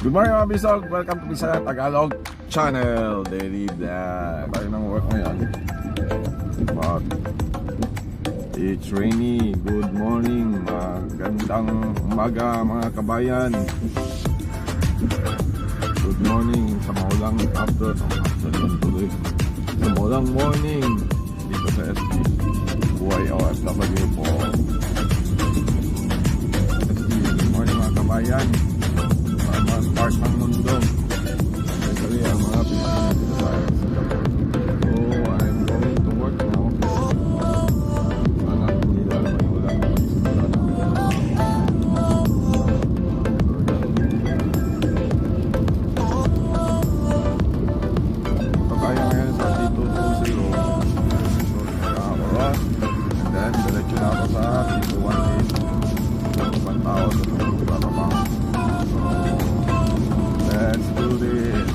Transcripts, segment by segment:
Good morning mga VisLog! Welcome to Visayang Tagalog channel. Daily vlog. Tayo ng work ngayon. But it's rainy. Good morning. Magandang umaga mga kabayan. Good morning sa maulang afternoon tuloy. Sa maulang morning dito sa SB Buhay OFW po. Good morning mga kabayan. Part ng mundo, especially ang mga Pilipinas dito sa so I'm going to work now. Sana hindi lalabay yung ulan. Pagkaya ngayon sa T220 oras, and then diretso na ako sa T218 ibang tao sa bababang. Let's do this.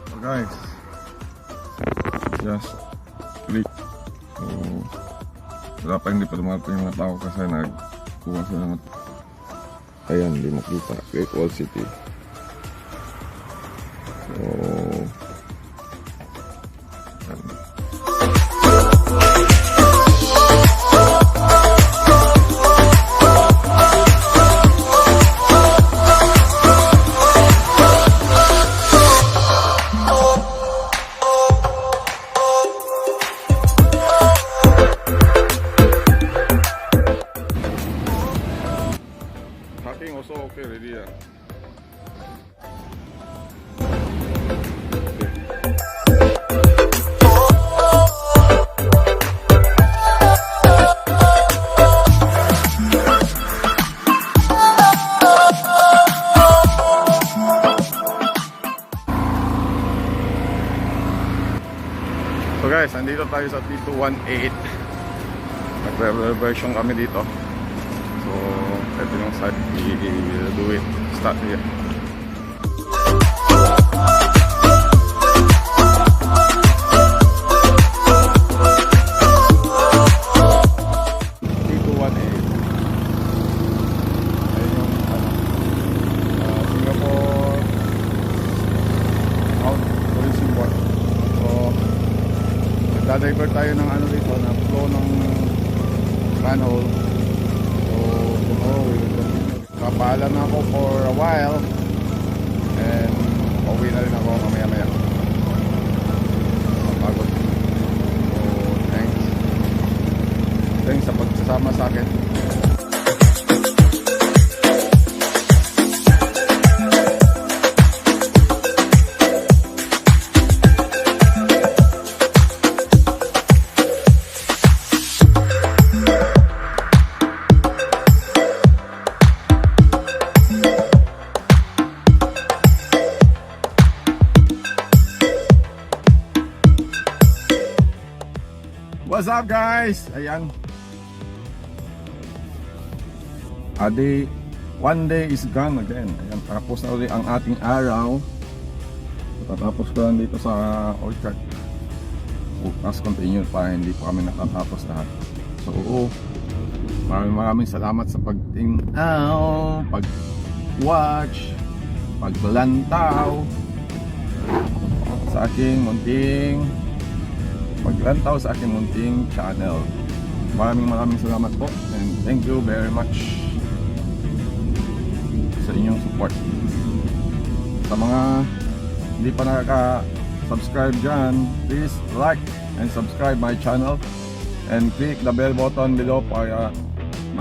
So guys, just click. So, wala pa, hindi pa dumating yung mga tao kasi nagkuha sila ng ayan, hindi makita. Great Wall City. Hacking also okay ready. So guys, nandito tayo sa T218. Nagre-reversion kami dito. So, ito yung side. We'll do it. Start here. T218. Ayun yung Singapore Mount Tourism Board. So, nagda-divert tayo ng ano dito, na flow ng manhole. So tomorrow we will continue. Papaalam na ako for a while and pauwi na rin ako mamaya-maya. Mapagod. So thanks sa pagsasama sa akin. What's up guys? Ayan. One day is gone again. Ayan, tapos na ulit ang ating araw. Tatapos ko lang dito sa orchard. Bukas continue pa, hindi pa kami nakatapos lahat. So maraming salamat sa pagtingnaw, pag-watch, paglantaw sa aking munting channel. Maraming salamat po and thank you very much sa inyong support. Sa mga hindi pa nakaka-subscribe dyan, please like and subscribe my channel and click the bell button below para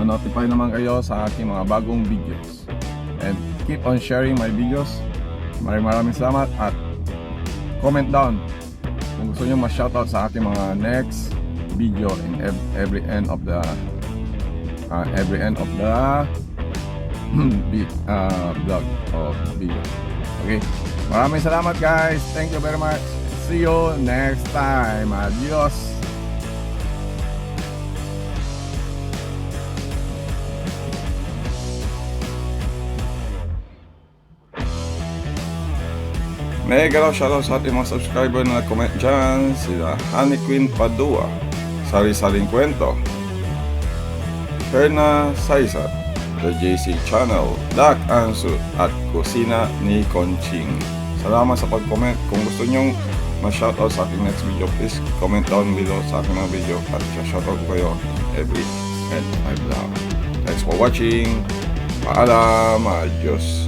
ma-notify naman kayo sa aking mga bagong videos. And keep on sharing my videos. Maraming salamat at comment down kung gusto nyo ma-shoutout sa ating mga next video in every end of the vlog o video. Okay, maraming salamat guys, thank you very much, see you next time, adios. Mega shoutout sa ating mga subscriber na nag-comment dyan. Sila Honey Queen Padua, Sari-Saring Kwento, Herna Saisat, The JC Channel, Dak Ansu, at Kusina ni Conching. Salamat sa pag-comment. Kung gusto nyong ma-shoutout sa ating next video, please comment down below sa aking mga video at shoutout ko kayo every and my vlog. Thanks for watching. Paalam. Adios.